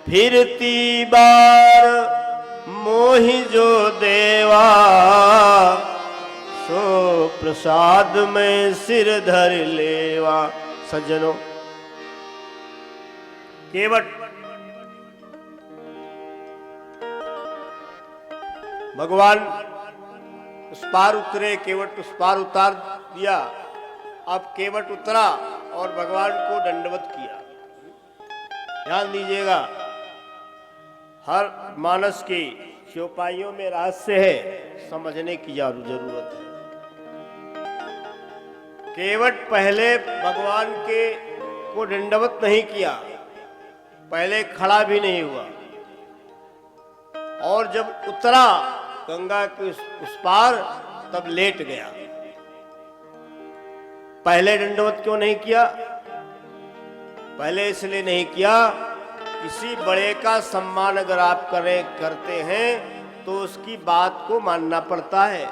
फिरती बार मोहि जो देवा, सो प्रसाद में सिर धर लेवा। सज्जनों, केवट भगवान उस पार उतरे, केवट उस पार उतार दिया। अब केवट उतरा और भगवान को दंडवत किया। ध्यान दीजिएगा, हर मानस की चौपाइयों में रहस्य है, समझने की जरूरत है। केवट पहले भगवान के को दंडवत नहीं किया, पहले खड़ा भी नहीं हुआ, और जब उतरा गंगा के उस पार तब लेट गया। पहले दंडवत क्यों नहीं किया? पहले इसलिए नहीं किया, किसी बड़े का सम्मान अगर आप करते हैं तो उसकी बात को मानना पड़ता है।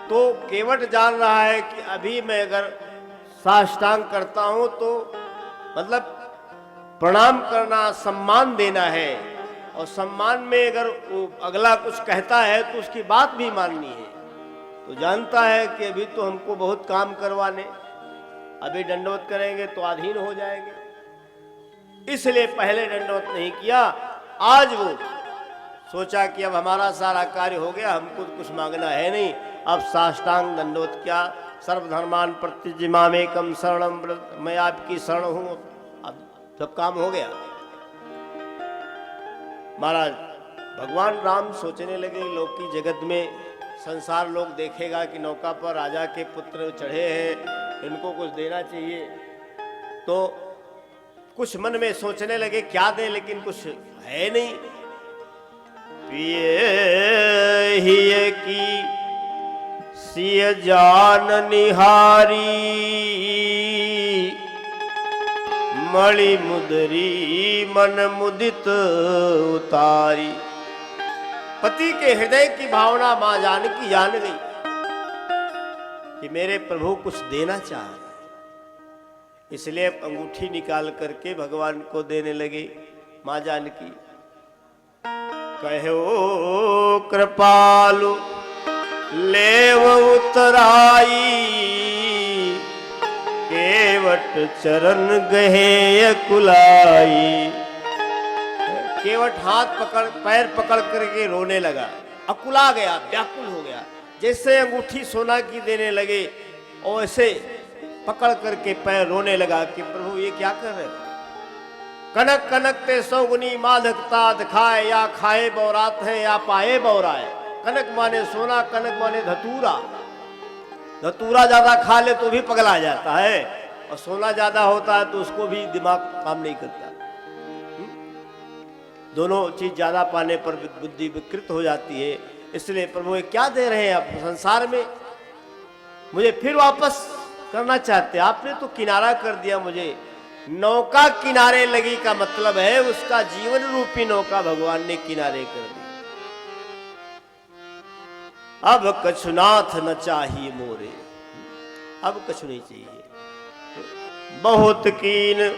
तो केवट जान रहा है कि अभी मैं अगर साष्टांग करता हूं तो मतलब प्रणाम करना, सम्मान देना है, और सम्मान में अगर वो अगला कुछ कहता है तो उसकी बात भी माननी है। तो जानता है कि अभी तो हमको बहुत काम करवाने, अभी दंडवत करेंगे तो अधीन हो जाएंगे, इसलिए पहले दंडवत नहीं किया। आज वो सोचा कि अब हमारा सारा कार्य हो गया, हमको कुछ मांगना है नहीं, अब साष्टांग दंडवत किया। सर्वधर्मान प्रत्यजिमामेकम शरणम, मैं आपकी शरण हूं, अब सब काम हो गया। महाराज भगवान राम सोचने लगे, लोक की जगत में संसार लोग देखेगा कि नौका पर राजा के पुत्र चढ़े हैं, इनको कुछ देना चाहिए। तो कुछ मन में सोचने लगे क्या दें, लेकिन कुछ है नहीं। पिए ही की सिय जान निहारी, मणि मुदरी मन मुदित उतारी। पति के हृदय की भावना मां जानकी जान गई कि मेरे प्रभु कुछ देना चाह रहे, इसलिए अंगूठी निकाल करके भगवान को देने लगे। मां जानकी कहो कृपालु लेव उतराई, केवट चरण गहे अकुलाई। केवट हाथ पकड़ पैर पकड़ करके रोने लगा, अकुला गया, व्याकुल हो गया। जैसे अंगूठी सोना की देने लगे और ऐसे पकड़ करके पैर रोने लगा कि प्रभु ये क्या कर रहे हो? कनक कनक ते सौगुनी माधकता दिखाए, या खाए बौरात है या पाए बौराए। कनक माने सोना, कनक माने धतूरा। धतूरा ज्यादा खा ले तो भी पगला जाता है, और सोना ज्यादा होता है तो उसको भी दिमाग काम नहीं करता। दोनों चीज ज्यादा पाने पर बुद्धि विकृत हो जाती है। इसलिए प्रभु ये क्या दे रहे हैं आप संसार में, मुझे फिर वापस करना चाहते हैं? आपने तो किनारा कर दिया मुझे। नौका किनारे लगी का मतलब है उसका जीवन रूपी नौका भगवान ने किनारे कर दी। अब कछुनाथ न चाहिए मोरे, अब कछु नहीं चाहिए। बहुत कीन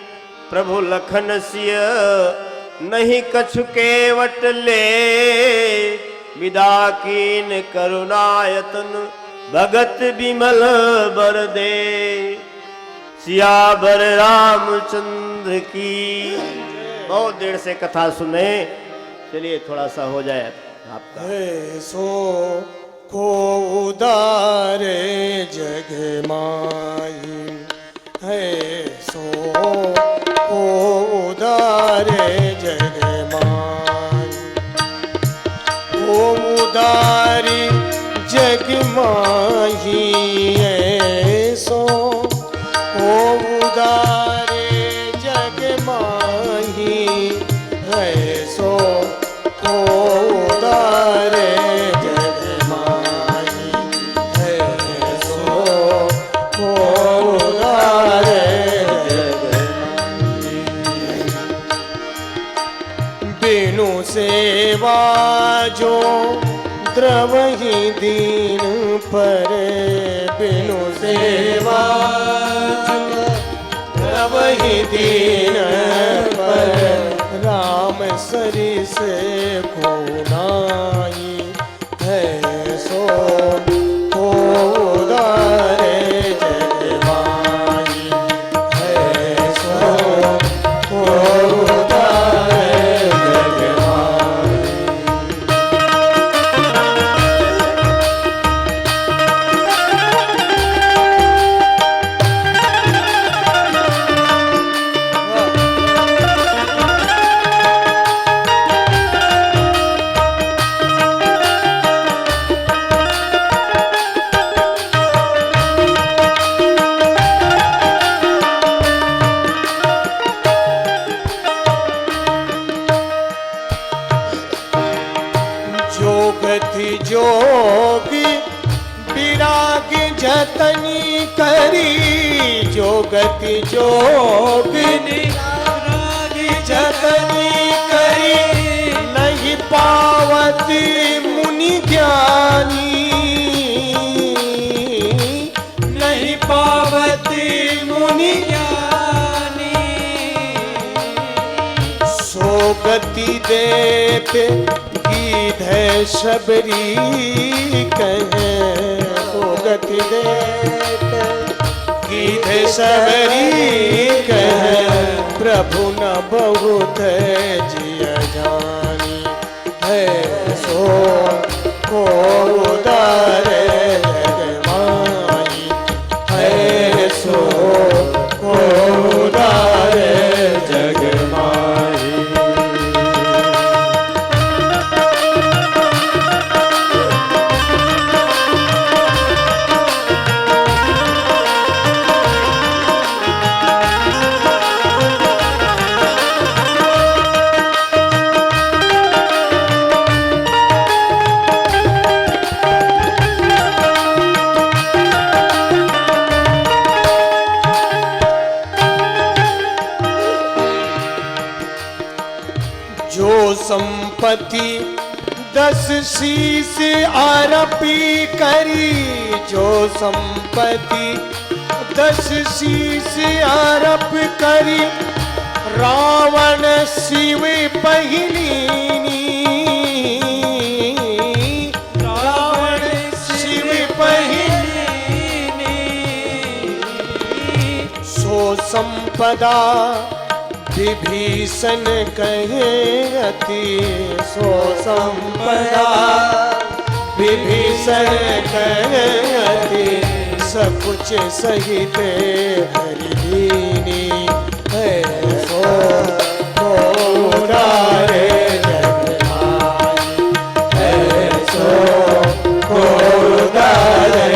प्रभु लखन सिय, नहीं कछु केवट ले। विदा कीन करुणायतन, भगत विमल बर दे। सियावर रामचंद्र की। बहुत देर से कथा सुने, चलिए थोड़ा सा हो जाए आपका। सो को उदारे जग माई, है सो को उदारे जग माई। को उदारी जग माही, सो को उदारे जग माही, है सो को उदारे जग माही, है सो को उदारे जग माही। बिनु सेवा जो द्रवहि दीन परे, बिनु सेवा द्रवहि दीन से को नाई है सो को उदारे जग माई है सो को उदारे जग माई। जोगति जोगी विराग जतनी करी जोगति जोगी विराग जतनी करी नहीं पावती मुनि ज्ञानी नहीं पावती मुनि ज्ञानी सोगति देते गीत है शबरी कहे सोगति देते गीत है शबरी कहे प्रभु न बहुत जिया जानी है सो को उदारे जग माई है सो को उदारे जग माई। जो संपत्ति 10 शीश आरपी करी जो संपत्ति 10 शीश आरप करी रावण शिव पहिलीनी रावण शिव पहिलीनी सो संपदा विभीषण कहे अति सो संपदा विभीषण कहे अति सब कुछ सहित हरि दीनी है सो को उदारे जग माई है सो को उदारे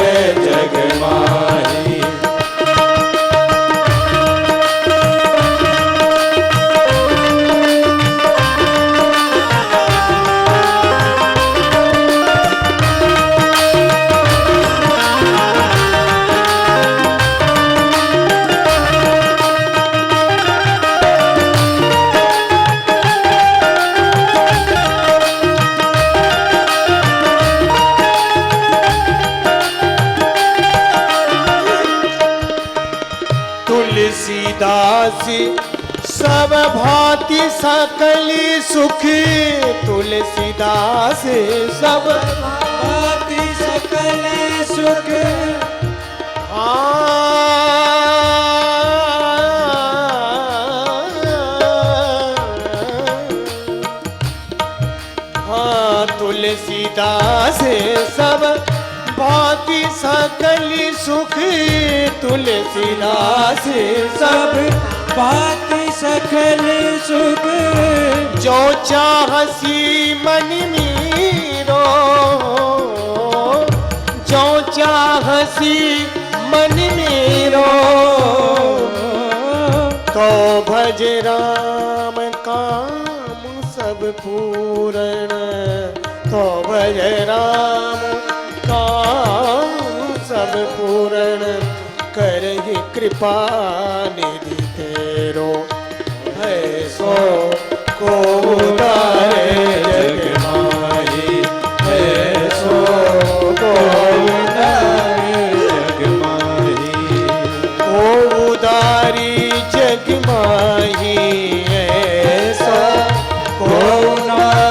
जग माई। तुलसीदास सब भांति सकली सुखी तुलसीदास सब भांति सकली सुख हाँ तुलसीदास सब भांति सकली सुख तुलसीदास सब भांति सकल सुख जो चाहसी मन मीरो जो चाहसी मन मीरो तो भज राम काम सब पूर्ण तो भज राम काम सब पूर्ण करहि कृपा निधि तेरो है सो को उदारे जग माही है सो को उदारे जग माही को उदारी जग माही है सो को उदारे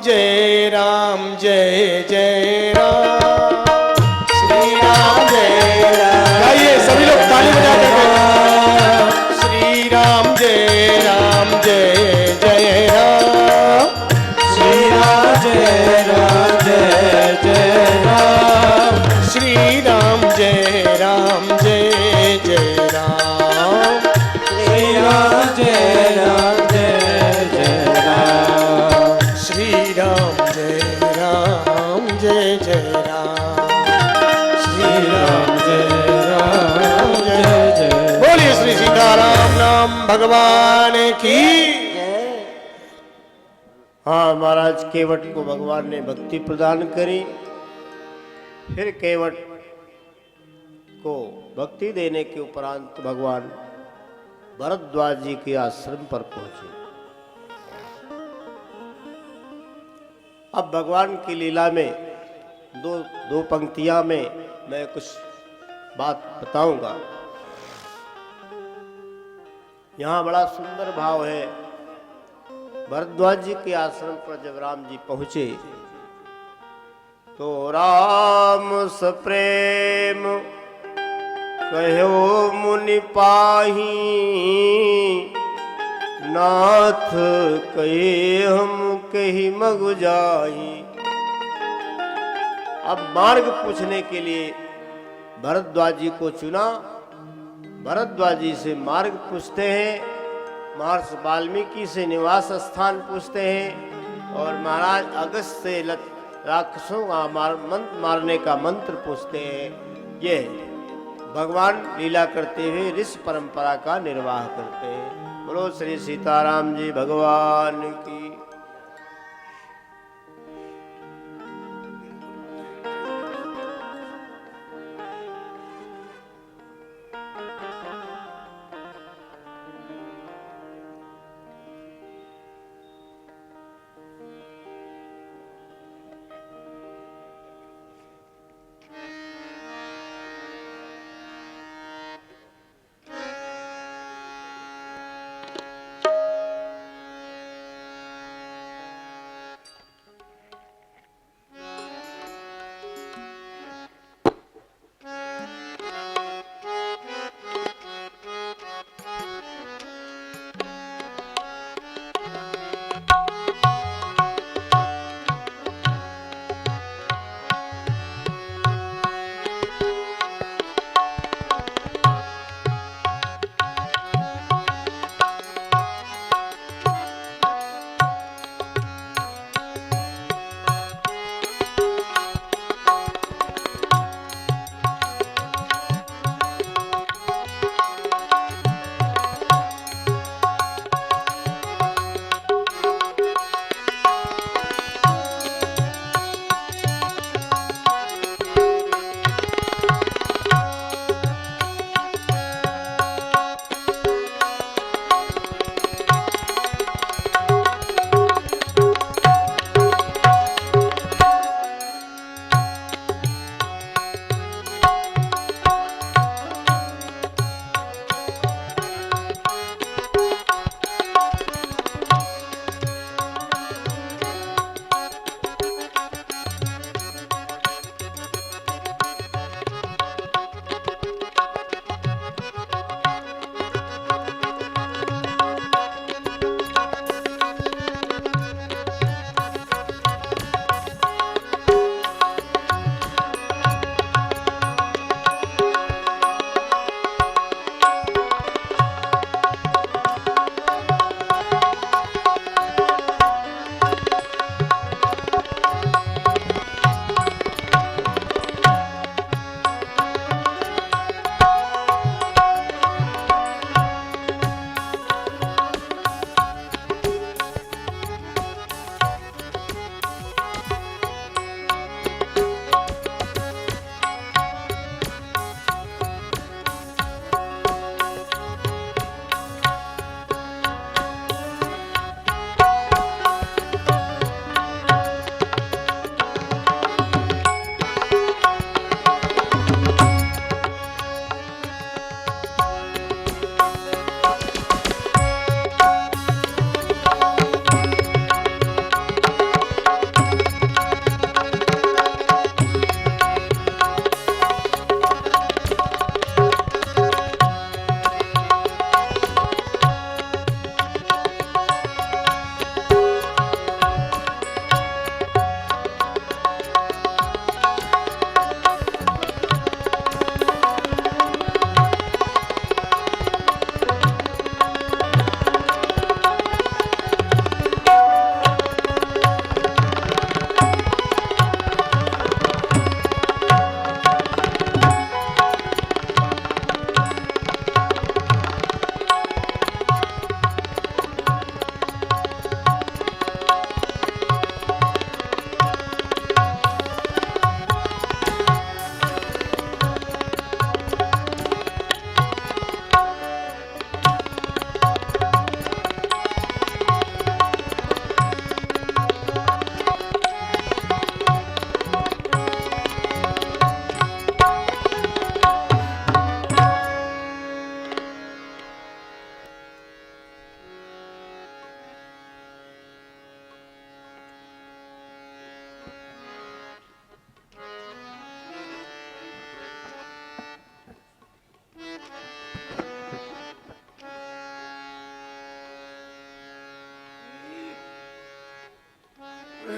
जय राम जय जय राम, श्री राम जय राम। गाइए सभी लोग ताली बजा करके, श्री राम जय राम जय जय राम, श्री राम जय राम जय जय राम, श्री राम जय राम जय जय राम, श्री राम जय राम जय जय राम, श्री राम जय राम जय जय राम, श्री राम जय राम जय जय। बोलिए श्री सीताराम नाम भगवान की। हाँ महाराज, केवट को भगवान ने भक्ति प्रदान करी। फिर केवट को भक्ति देने के उपरांत भगवान भरद्वाज जी के आश्रम पर पहुंचे। अब भगवान की लीला में दो पंक्तियां में मैं कुछ बात बताऊंगा। यहां बड़ा सुंदर भाव है। भरद्वाज जी के आश्रम पर जब राम जी पहुंचे तो राम सप्रेम कहो मुनि पाही, नाथ कहे हम कही मगु जाही। अब मार्ग पूछने के लिए भरद्वाज जी को चुना। भरद्वाज जी से मार्ग पूछते हैं, महर्षि वाल्मीकि से निवास स्थान पूछते हैं, और महाराज अगस्त से राक्षसों का मारने का मंत्र पूछते हैं। ये भगवान लीला करते हुए ऋषि परंपरा का निर्वाह करते हैं। बोलो श्री सीताराम जी भगवान की। श्री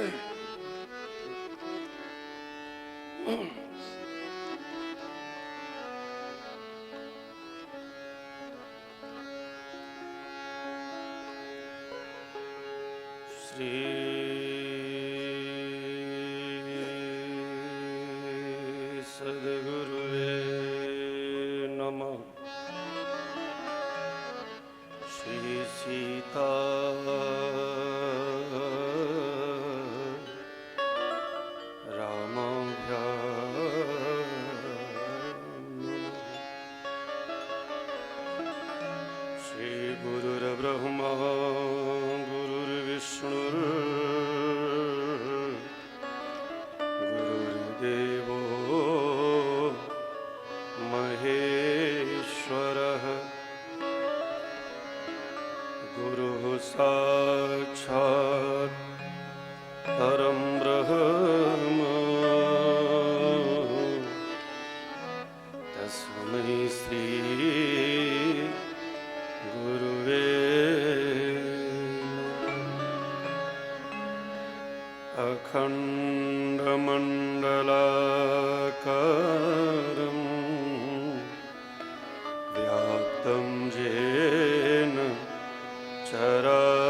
सद्गुरुवे नमः। श्री सीता श्री गुरुर्ब्रह्मा गुरुर्विष्णुर् गुरुर्देवो महेश्वरः गुरुः साक्षात् परं ब्रह्म तस्मै श्री गुरुवे अखण्डमण्डलाकारं व्याप्तं येन चराचरं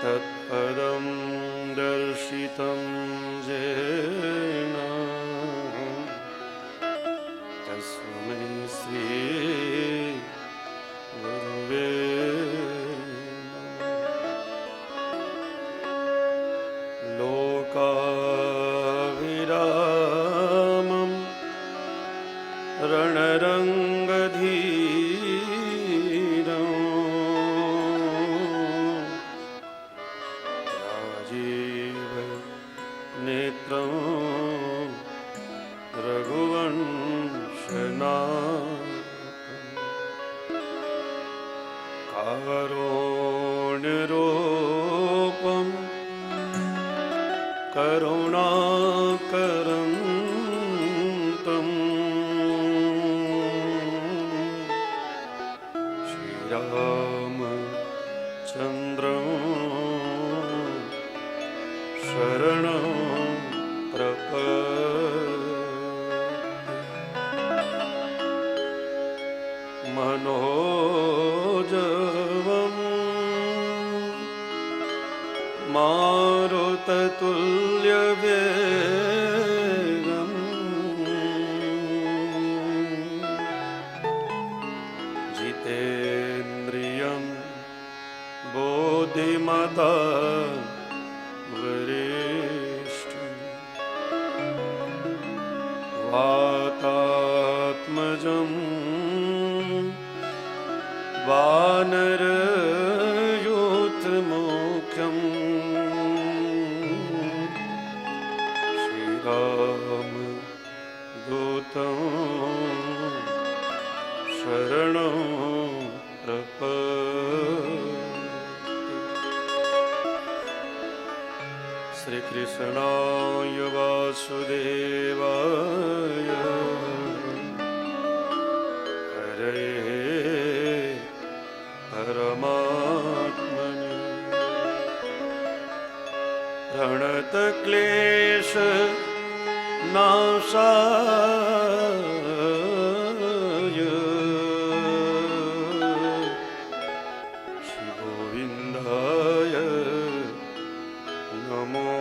तत्पदं दर्शितं येन तस्मै श्री गुरुवे लोकाभिरामं रणरङ्गधीरं राजीवनेत्रं रघुवंशनाथं कारुण्यरूपं करुणाकरन्तं श्रीरामचन्द्रं शरणं प्रपद्ये। मनोजवं मारुततुल्यवेगं जितेन्द्रियं बोधिमता वरिष्ठं वातात्मजं वानरयूथमुख्यं श्रीरामदूतं शरणं प्रपद्ये। श्रीकृष्णाय वासुदेवाय हरे परमात्मने प्रणतक्लेश नाशाय श्रीगोविन्दाय नमो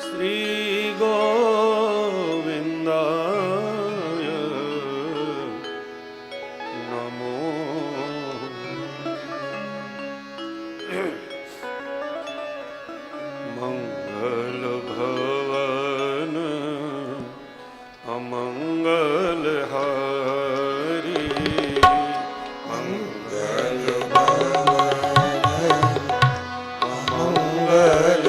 श्रीगोविन्दाय नमो। मंगलभवन अमंगलहारी मंगल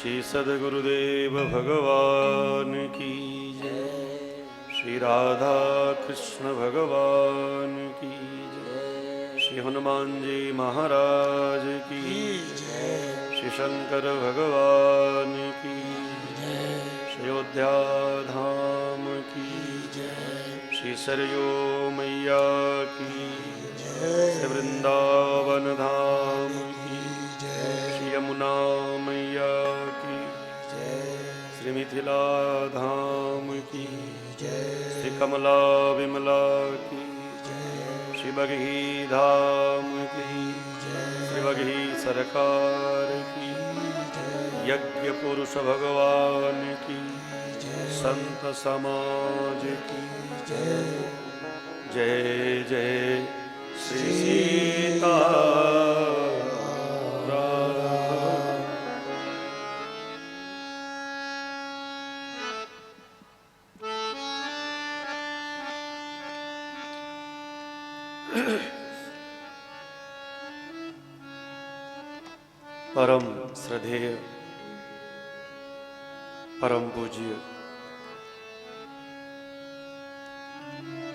श्री सद्गुरुदेव भगवान की जय। श्री राधा कृष्ण भगवान की जय। श्री हनुमान जी महाराज की जय। श्री शंकर भगवान की जय। श्री अयोध्या धाम की जय। श्री सरयू मैया की जय। श्री वृंदावन धाम की जय। श्री यमुना मैया की जय। श्री मिथिला धाम की जय। श्री कमला विमला की जय। श्री बगही धाम की जय। श्री बगही सरकार की जय। यज्ञ पुरुष भगवान की जय। संत समाज की जय। जय जय श्री सीता परम श्रद्धेय परम पूज्य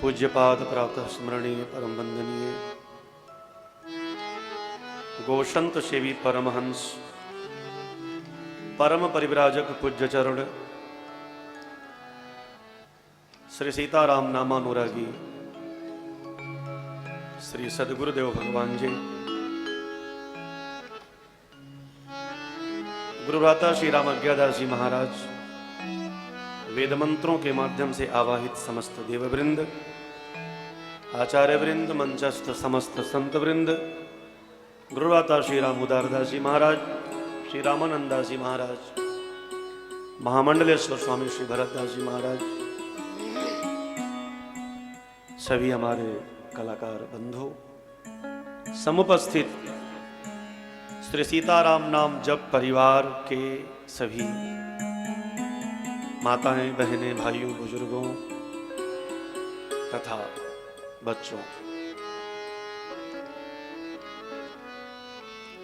पूज्यपाद प्रातः स्मरणीय परम वंदनीय गोशंत सेवी परमहंस परम परिव्राजक पूज्य चरण श्री सीताराम नामानुरागी श्री सद्गुरुदेव भगवान जी, गुरुभ्राता श्री राम अज्ञादास जी महाराज, वेद मंत्रों के माध्यम से आवाहित समस्त देववृंद, आचार्य वृंद, मंचस्थ समस्त संत वृंद, गुरुभ्राता श्री राम उदारदास जी महाराज, श्री रामानंदास जी महाराज, महामंडलेश्वर स्वामी श्री भरतदास जी महाराज, सभी हमारे कलाकार बंधु, समुपस्थित श्री सीताराम नाम जप परिवार के सभी माताएं, बहनें, भाइयों, बुजुर्गों तथा बच्चों,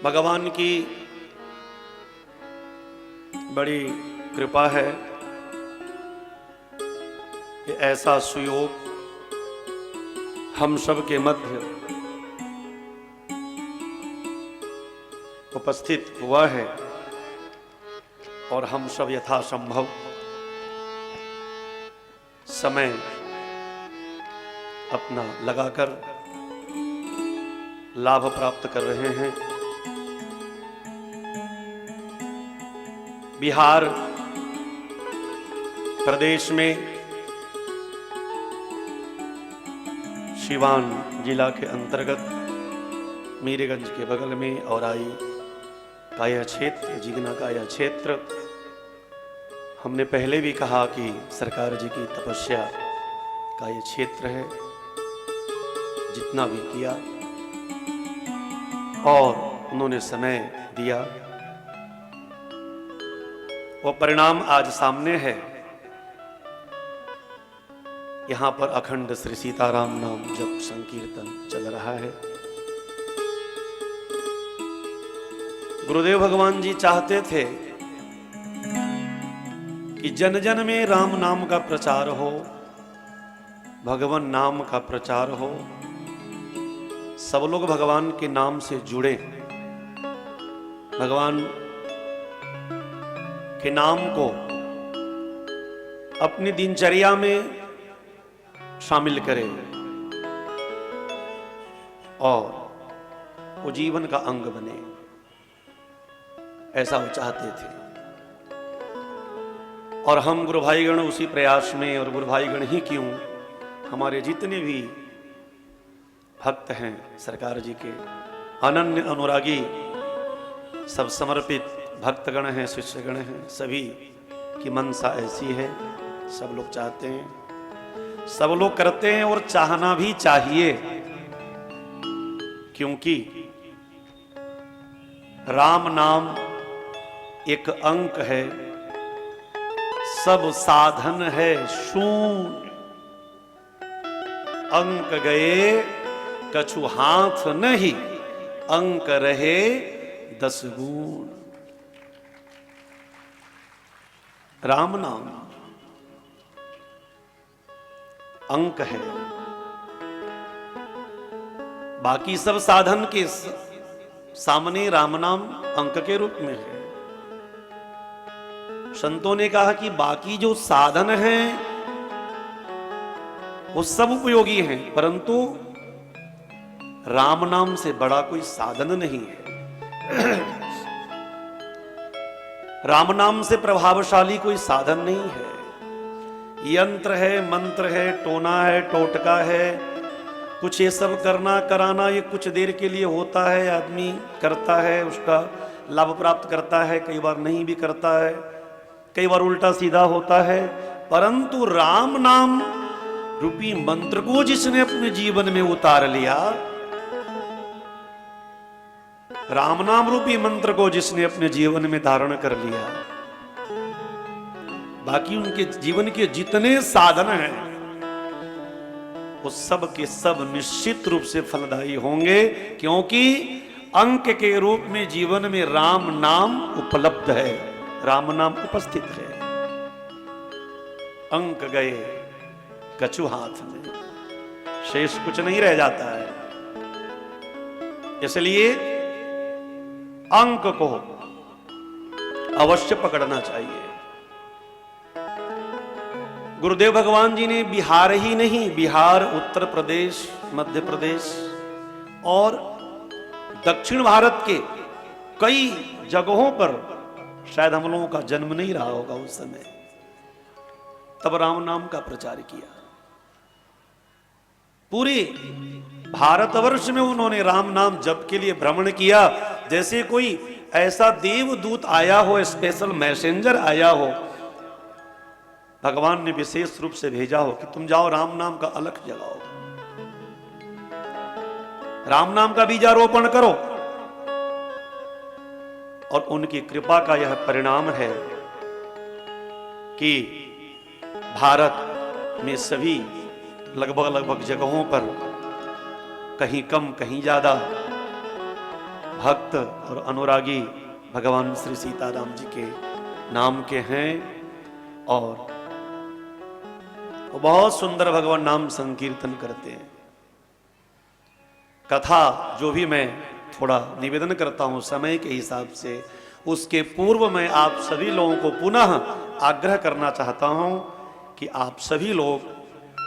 भगवान की बड़ी कृपा है कि ऐसा सुयोग हम सब के मध्य उपस्थित हुआ है और हम सब यथासंभव समय अपना लगाकर लाभ प्राप्त कर रहे हैं। बिहार प्रदेश में सिवान जिला के अंतर्गत मीरगंज के बगल में औराई का यह क्षेत्र, जिगना का यह क्षेत्र, हमने पहले भी कहा कि सरकार जी की तपस्या का यह क्षेत्र है। जितना भी किया और उन्होंने समय दिया, वो परिणाम आज सामने है। यहां पर अखंड श्री सीताराम नाम जप संकीर्तन चल रहा है। गुरुदेव भगवान जी चाहते थे कि जन जन में राम नाम का प्रचार हो, भगवान नाम का प्रचार हो, सब लोग भगवान के नाम से जुड़े, भगवान के नाम को अपनी दिनचर्या में शामिल करें और वो जीवन का अंग बने, ऐसा वो चाहते थे। और हम गुरु भाईगण उसी प्रयास में, और गुरु भाईगण ही क्यों, हमारे जितने भी भक्त हैं सरकार जी के, अनन्य अनुरागी, सब समर्पित भक्तगण हैं, शिष्यगण हैं, सभी की मनसा ऐसी है। सब लोग चाहते हैं, सब लोग करते हैं और चाहना भी चाहिए, क्योंकि राम नाम एक अंक है, सब साधन है शून्य। अंक गए कछु हाथ नहीं, अंक रहे 10 गुण। राम नाम अंक है, बाकी सब साधन के सामने राम नाम अंक के रूप में है। संतों ने कहा कि बाकी जो साधन हैं वो सब उपयोगी हैं, परंतु राम नाम से बड़ा कोई साधन नहीं है। राम नाम से प्रभावशाली कोई साधन नहीं है। यंत्र है, मंत्र है, टोना है, टोटका है, कुछ ये सब करना कराना ये कुछ देर के लिए होता है, आदमी करता है, उसका लाभ प्राप्त करता है, कई बार नहीं भी करता है, कई बार उल्टा सीधा होता है। परंतु राम नाम रूपी मंत्र को जिसने अपने जीवन में उतार लिया, राम नाम रूपी मंत्र को जिसने अपने जीवन में धारण कर लिया, बाकी उनके जीवन के जितने साधन हैं वो सब के सब निश्चित रूप से फलदायी होंगे, क्योंकि अंक के रूप में जीवन में राम नाम उपलब्ध है, राम नाम उपस्थित है। अंक गए कछु हाथ में, शेष कुछ नहीं रह जाता है। इसलिए अंक को अवश्य पकड़ना चाहिए। गुरुदेव भगवान जी ने बिहार ही नहीं, बिहार, उत्तर प्रदेश, मध्य प्रदेश और दक्षिण भारत के कई जगहों पर, शायद हम लोगों का जन्म नहीं रहा होगा उस समय, तब राम नाम का प्रचार किया। पूरे भारतवर्ष में उन्होंने राम नाम जप के लिए भ्रमण किया। जैसे कोई ऐसा देवदूत आया हो, स्पेशल मैसेंजर आया हो, भगवान ने विशेष रूप से भेजा हो कि तुम जाओ राम नाम का अलख जगाओ, राम नाम का बीजारोपण करो। और उनकी कृपा का यह परिणाम है कि भारत में सभी लगभग जगहों पर कहीं कम कहीं ज्यादा भक्त और अनुरागी भगवान श्री सीताराम जी के नाम के हैं। और वो बहुत सुंदर भगवान नाम संकीर्तन करते हैं। कथा जो भी मैं थोड़ा निवेदन करता हूं समय के हिसाब से, उसके पूर्व मैं आप सभी लोगों को पुनः आग्रह करना चाहता हूं कि आप सभी लोग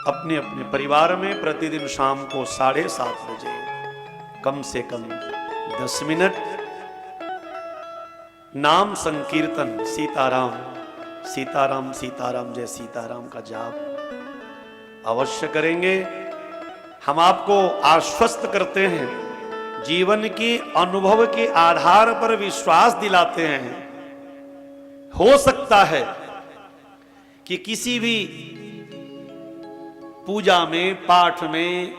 अपने अपने परिवार में प्रतिदिन शाम को 7:30 बजे कम से कम 10 मिनट नाम संकीर्तन सीताराम सीताराम सीताराम जय सीताराम का जाप अवश्य करेंगे। हम आपको आश्वस्त करते हैं, जीवन के अनुभव के आधार पर विश्वास दिलाते हैं। हो सकता है कि किसी भी पूजा में, पाठ में,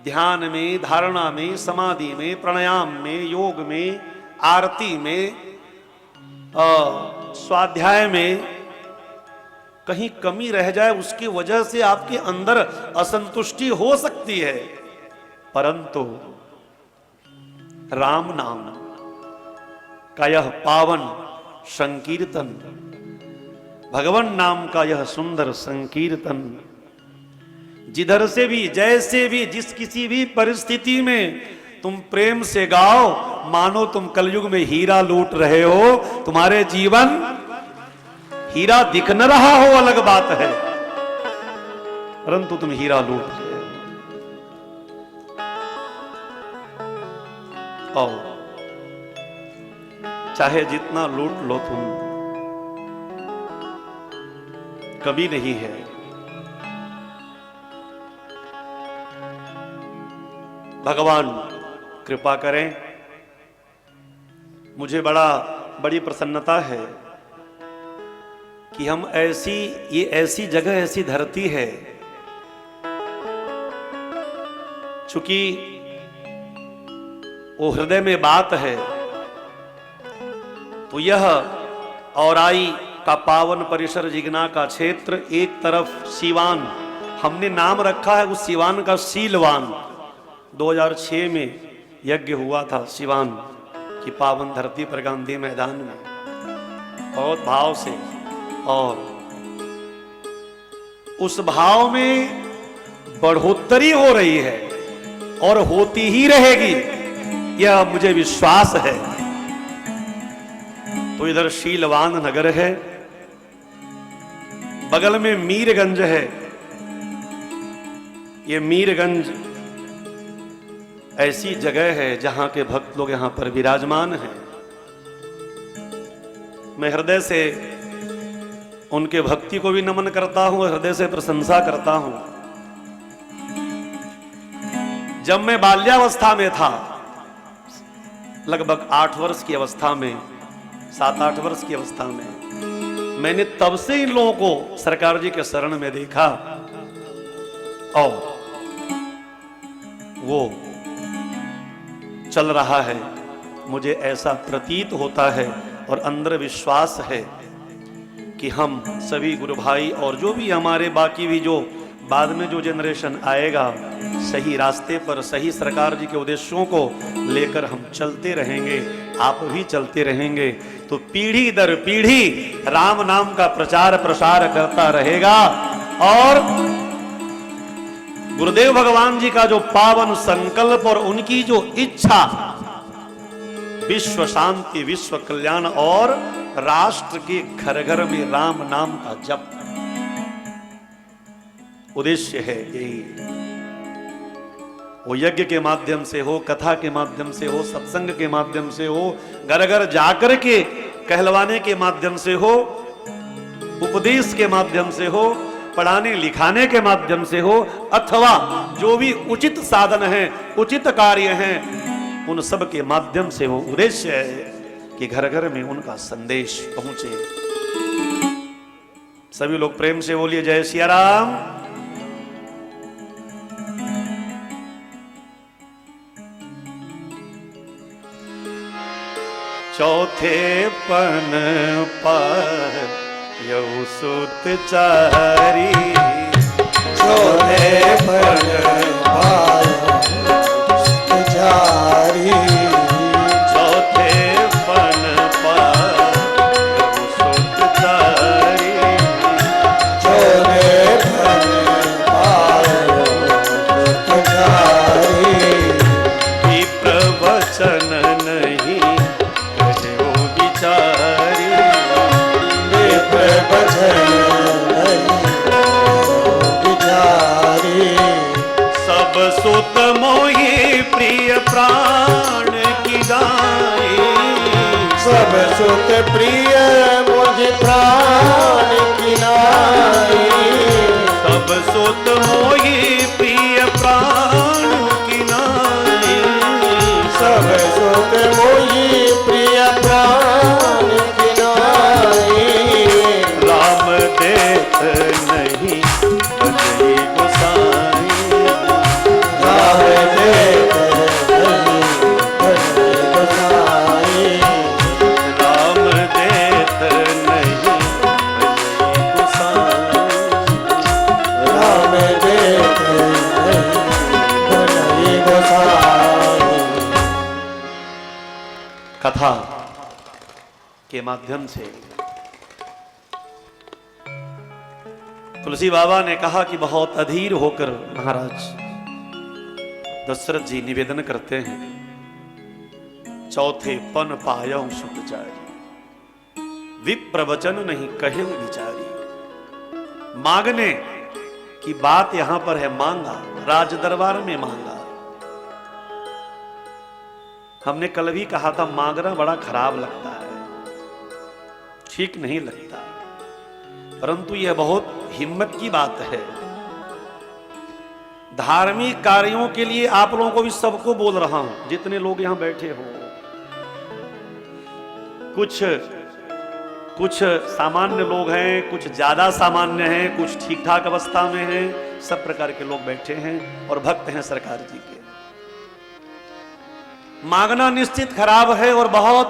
ध्यान में, धारणा में, समाधि में, प्राणायाम में, योग में, आरती में, स्वाध्याय में कहीं कमी रह जाए, उसकी वजह से आपके अंदर असंतुष्टि हो सकती है। परंतु राम नाम का यह पावन संकीर्तन, भगवान नाम का यह सुंदर संकीर्तन, जिधर से भी, जैसे भी, जिस किसी भी परिस्थिति में तुम प्रेम से गाओ, मानो तुम कलयुग में हीरा लूट रहे हो। तुम्हारे जीवन हीरा दिख न रहा हो अलग बात है, परंतु तुम हीरा लूट रहे हो। और चाहे जितना लूट लो तुम, कभी नहीं है। भगवान कृपा करें। मुझे बड़ी प्रसन्नता है कि हम ये ऐसी जगह, ऐसी धरती है, चूंकि वो हृदय में बात है, तो यह औराई का पावन परिसर, जिगना का क्षेत्र, एक तरफ सीवान, हमने नाम रखा है उस सीवान का सीलवान। 2006 में यज्ञ हुआ था सीवान की पावन धरती पर गांधी मैदान में, बहुत भाव से और उस भाव में बढ़ोतरी हो रही है और होती ही रहेगी, यह मुझे विश्वास है। तो इधर शीलवान नगर है, बगल में मीरगंज है। ये मीरगंज ऐसी जगह है जहां के भक्त लोग यहां पर विराजमान हैं। मैं हृदय से उनके भक्ति को भी नमन करता हूं, हृदय से प्रशंसा करता हूं। जब मैं बाल्यावस्था में था, लगभग 8 वर्ष की अवस्था में, 7-8 वर्ष की अवस्था में, मैंने तब से इन लोगों को सरकार जी के शरण में देखा और वो चल रहा है। मुझे ऐसा प्रतीत होता है और अंदर विश्वास है कि हम सभी गुरु भाई और जो भी हमारे बाकी भी जो बाद में जो जनरेशन आएगा, सही रास्ते पर सही सरकार जी के उद्देश्यों को लेकर हम चलते रहेंगे, आप भी चलते रहेंगे, तो पीढ़ी दर पीढ़ी राम नाम का प्रचार प्रसार करता रहेगा। और गुरुदेव भगवान जी का जो पावन संकल्प और उनकी जो इच्छा, विश्व शांति, विश्व कल्याण और राष्ट्र के घर घर में राम नाम का जप, उद्देश्य है यही। वो यज्ञ के माध्यम से हो, कथा के माध्यम से हो, सत्संग के माध्यम से हो, घर घर जाकर के कहलवाने के माध्यम से हो, उपदेश के माध्यम से हो, पढ़ाने लिखाने के माध्यम से हो, अथवा जो भी उचित साधन है, उचित कार्य हैं, उन सब के माध्यम से हो। उद्देश्य है कि घर घर में उनका संदेश पहुंचे। सभी लोग प्रेम से बोलिए जय सिया राम। चौथे पन पर यऊ सुत चारी, चौथे पन पर सुत चारी, चौथे पन पर यऊ सुत चारी, चौथे पन पर सुत चारी, कि प्रवचन नहीं कहो विचारी, प्रवचन विचारी, सब सुत मोहि प्रिय प्राण की गाय, सब सुत प्रिय मुझ प्राण की नाई, सब सुत मोहि प्रिय प्राण की नाई, सब सुत मोहि प्रिय प्राण की नाई, राम देत नहीं बजई गोसाई, राम देत नहीं बजई गोसाई, राम देत नहीं बजई गोसाई। राम देत नहीं बजई गोसाई। कथा के माध्यम से तुलसी बाबा ने कहा कि बहुत अधीर होकर महाराज दशरथ जी निवेदन करते हैं, चौथे पन पायौ सुत चारी, विप्रवचन नहीं कहे विचारी। मांगने की बात यहां पर है, मांगा, राज दरबार में मांगा। हमने कल भी कहा था, मांगना बड़ा खराब लगता है, ठीक नहीं लगता, परंतु यह बहुत हिम्मत की बात है। धार्मिक कार्यों के लिए आप लोगों को भी सबको बोल रहा हूं, जितने लोग यहां बैठे हो, कुछ सामान्य लोग हैं, कुछ ज्यादा सामान्य हैं, कुछ ठीक ठाक अवस्था में हैं, सब प्रकार के लोग बैठे हैं और भक्त हैं सरकार जी के। मांगना निश्चित खराब है और बहुत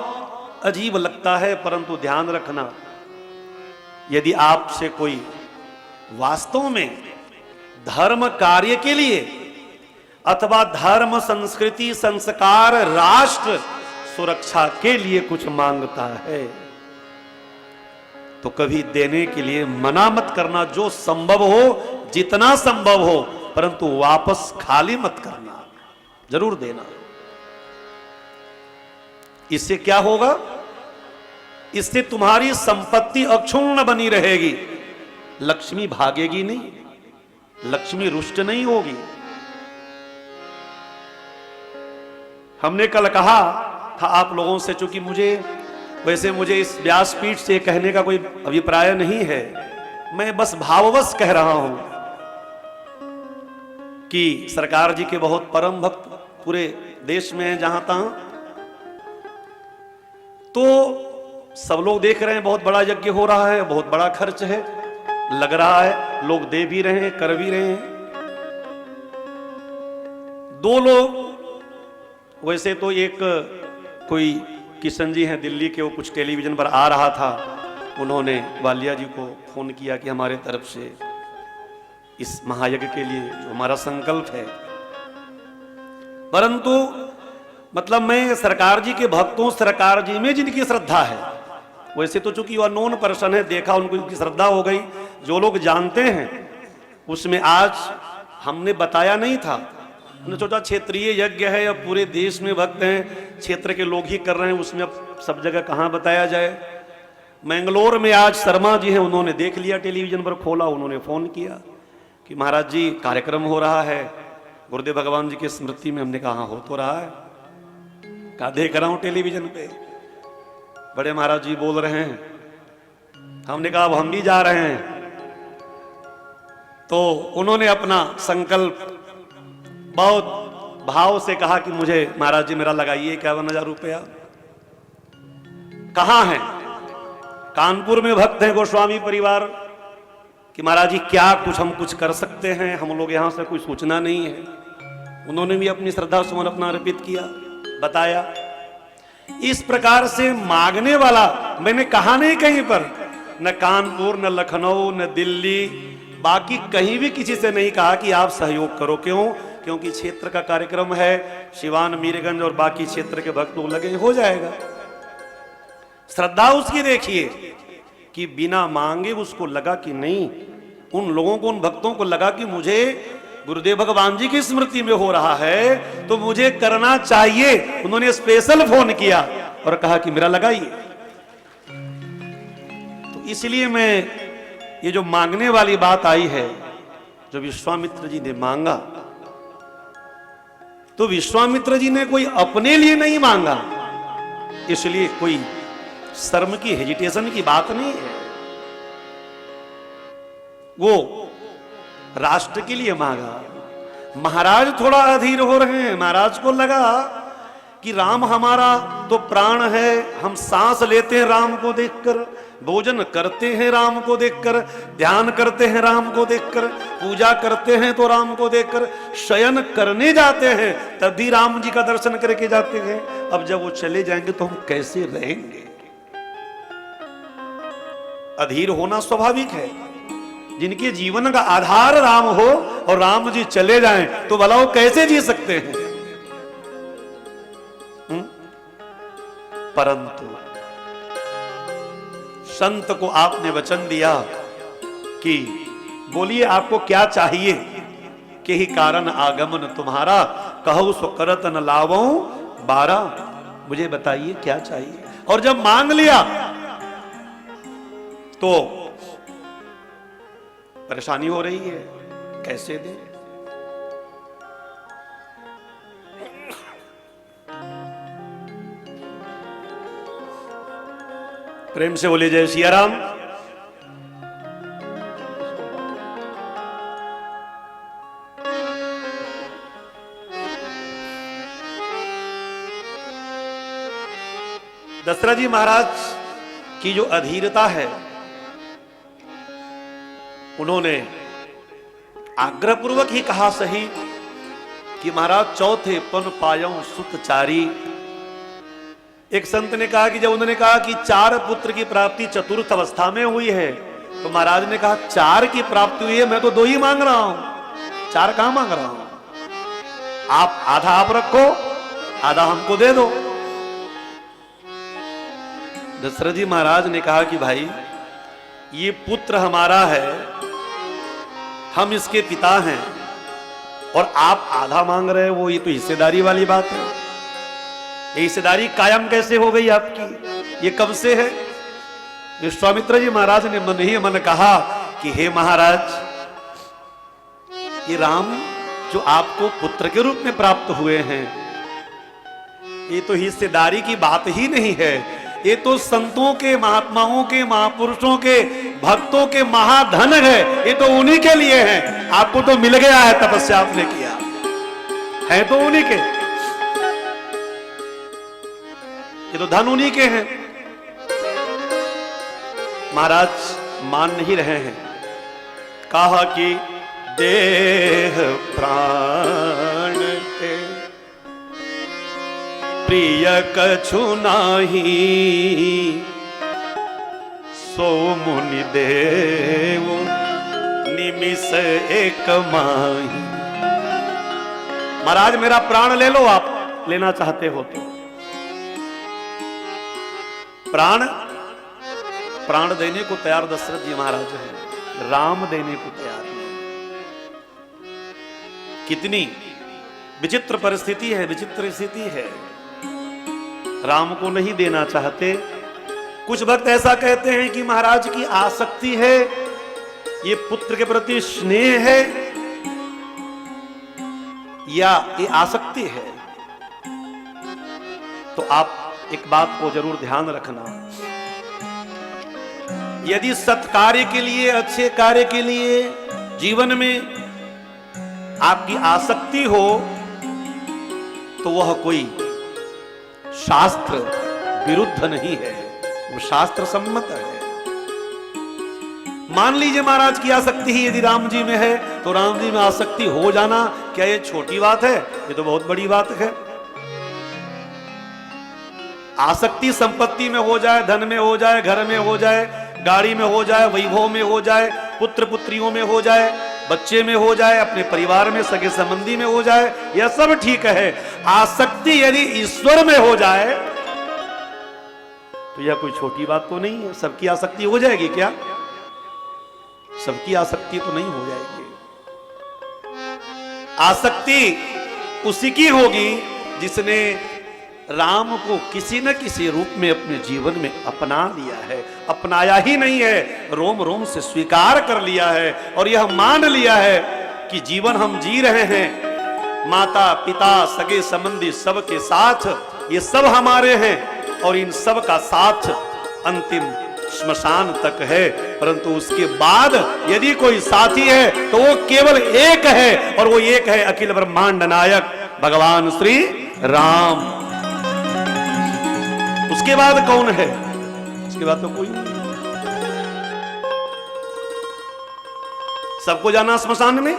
अजीब लगता है, परंतु ध्यान रखना, यदि आपसे कोई वास्तव में धर्म कार्य के लिए अथवा धर्म, संस्कृति, संस्कार, राष्ट्र सुरक्षा के लिए कुछ मांगता है, तो कभी देने के लिए मना मत करना, जो संभव हो जितना संभव हो, परंतु वापस खाली मत करना, जरूर देना। इससे क्या होगा? इससे तुम्हारी संपत्ति अक्षुण्ण बनी रहेगी, लक्ष्मी भागेगी नहीं, लक्ष्मी रुष्ट नहीं होगी। हमने कल कहा था आप लोगों से, चूंकि मुझे इस व्यासपीठ से कहने का कोई अभिप्राय नहीं है, मैं बस भाववश कह रहा हूं कि सरकार जी के बहुत परम भक्त पूरे देश में हैं, जहां तहां तो सब लोग देख रहे हैं, बहुत बड़ा यज्ञ हो रहा है, बहुत बड़ा खर्च है, लग रहा है, लोग दे भी रहे हैं, कर भी रहे हैं। दो लोग, वैसे तो एक कोई किशन जी हैं दिल्ली के, वो कुछ टेलीविजन पर आ रहा था, उन्होंने वालिया जी को फोन किया कि हमारे तरफ से इस महायज्ञ के लिए जो हमारा संकल्प है, परंतु मतलब मैं सरकार जी के भक्तों, सरकार जी में जिनकी श्रद्धा है, वैसे तो चूंकि वो अननोन पर्सन है, देखा उनको उनकी श्रद्धा हो गई, जो लोग जानते हैं उसमें आज हमने बताया नहीं था, हमने सोचा क्षेत्रीय यज्ञ है, अब पूरे देश में भक्त हैं, क्षेत्र के लोग ही कर रहे हैं, उसमें अब सब जगह कहाँ बताया जाए। मैंगलोर में आज शर्मा जी हैं, उन्होंने देख लिया, टेलीविजन पर खोला, उन्होंने फोन किया कि महाराज जी कार्यक्रम हो रहा है गुरुदेव भगवान जी की स्मृति में। हमने कहा हाँ, हो तो रहा है, कहा देख रहा हूं टेलीविजन पे, बड़े महाराज जी बोल रहे हैं। हमने कहा अब हम भी जा रहे हैं। तो उन्होंने अपना संकल्प बहुत भाव से कहा कि मुझे महाराज जी मेरा लगाइए 51,000 रुपया। कहां है? कानपुर में भक्त हैं गोस्वामी परिवार कि महाराज जी क्या कुछ हम कुछ कर सकते हैं, हम लोग यहां से कोई सूचना नहीं है। उन्होंने भी अपनी श्रद्धा सुमन अपना अर्पित किया, बताया। इस प्रकार से मांगने वाला मैंने कहा नहीं कहीं पर, न कानपुर, न लखनऊ, न दिल्ली, बाकी कहीं भी किसी से नहीं कहा कि आप सहयोग करो। क्यों? क्योंकि क्षेत्र का कार्यक्रम है, सिवान, मीरगंज और बाकी क्षेत्र के भक्त लोग लगे, हो जाएगा। श्रद्धा उसकी देखिए कि बिना मांगे उसको लगा कि नहीं, उन लोगों को, उन भक्तों को लगा कि मुझे गुरुदेव भगवान जी की स्मृति में हो रहा है तो मुझे करना चाहिए। उन्होंने स्पेशल फोन किया और कहा कि मेरा लगाइए। तो इसलिए मैं ये जो मांगने वाली बात आई है, जो विश्वामित्र जी ने मांगा, तो विश्वामित्र जी ने कोई अपने लिए नहीं मांगा, इसलिए कोई शर्म की, हेजिटेशन की बात नहीं है। वो राष्ट्र के लिए मांगा। महाराज थोड़ा अधीर हो रहे हैं, महाराज को लगा कि राम हमारा तो प्राण है, हम सांस लेते हैं राम को देखकर, भोजन करते हैं राम को देखकर, ध्यान करते हैं राम को देखकर, पूजा करते हैं तो राम को देखकर, शयन करने जाते हैं तब भी राम जी का दर्शन करके जाते हैं। अब जब वो चले जाएंगे तो हम कैसे रहेंगे? अधीर होना स्वाभाविक है। जिनके जीवन का आधार राम हो और राम जी चले जाएं तो भला वो कैसे जी सकते हैं? परंतु संत को आपने वचन दिया कि बोलिए आपको क्या चाहिए, के ही कारण आगमन तुम्हारा, कहूं सो करत न लावों बारा। मुझे बताइए क्या चाहिए। और जब मांग लिया तो परेशानी हो रही है, कैसे दे? प्रेम से बोले जय सिया राम। दशरथ जी महाराज की जो अधीरता है, उन्होंने आग्रहपूर्वक ही कहा सही कि महाराज चौथे पन पायौ सुतचारी। एक संत ने कहा कि जब उन्होंने कहा कि 4 पुत्र की प्राप्ति चतुर्थ अवस्था में हुई है, तो महाराज ने कहा 4 की प्राप्ति हुई है, मैं तो 2 ही मांग रहा हूं, 4 कहां मांग रहा हूं। आप आधा आप रखो, आधा हमको दे दो। दशरथ जी महाराज ने कहा कि भाई ये पुत्र हमारा है, हम इसके पिता हैं, और आप आधा मांग रहे हो, ये तो हिस्सेदारी वाली बात है। ये हिस्सेदारी कायम कैसे हो गई आपकी? ये कब से है? विश्वामित्र जी महाराज ने मन ही मन कहा कि हे महाराज, ये राम जो आपको पुत्र के रूप में प्राप्त हुए हैं, ये तो हिस्सेदारी की बात ही नहीं है। ये तो संतों के, महात्माओं के, महापुरुषों के, भक्तों के महाधन है। ये तो उन्हीं के लिए है। आपको तो मिल गया है, तपस्या आपने किया है तो उन्हीं के, ये तो धन उन्हीं के हैं। महाराज मान नहीं रहे हैं। कहा कि देह प्राण ते प्रिय कछु नाही, सो मुनि देव निमिष एक माही। महाराज मेरा प्राण ले लो, आप लेना चाहते हो तो। प्राण देने को तैयार दशरथ जी महाराज हैं, राम देने को तैयार नहीं। कितनी विचित्र परिस्थिति है, विचित्र स्थिति है। राम को नहीं देना चाहते। कुछ भक्त ऐसा कहते हैं कि महाराज की आसक्ति है, ये पुत्र के प्रति स्नेह है, या ये आसक्ति है। तो आप एक बात को जरूर ध्यान रखना, यदि सत्कार्य के लिए, अच्छे कार्य के लिए जीवन में आपकी आसक्ति हो, तो वह कोई शास्त्र विरुद्ध नहीं है, वो शास्त्र सम्मत है। मान लीजिए महाराज की आसक्ति ही यदि राम जी में है, तो राम जी में आसक्ति हो जाना क्या ये छोटी बात है? ये तो बहुत बड़ी बात है। आसक्ति संपत्ति में हो जाए, धन में हो जाए, घर में हो जाए, गाड़ी में हो जाए, वैभव में हो जाए, पुत्र पुत्रियों में हो जाए, बच्चे में हो जाए, अपने परिवार में, सगे संबंधी में हो जाए, यह सब ठीक है। आसक्ति यदि ईश्वर में हो जाए तो यह कोई छोटी बात तो नहीं है। सबकी आसक्ति हो जाएगी क्या? सबकी आसक्ति तो नहीं हो जाएगी। आसक्ति उसी की होगी जिसने राम को किसी न किसी रूप में अपने जीवन में अपना लिया है। अपनाया ही नहीं है, रोम रोम से स्वीकार कर लिया है और यह मान लिया है कि जीवन हम जी रहे हैं माता पिता सगे संबंधी सबके साथ, ये सब हमारे हैं और इन सब का साथ अंतिम श्मशान तक है। परंतु उसके बाद यदि कोई साथी है तो वो केवल एक है, और वो एक है अखिल ब्रह्मांड नायक भगवान श्री राम। उसके बाद कौन है? उसके बाद तो कोई नहीं। सबको जाना स्मशान में,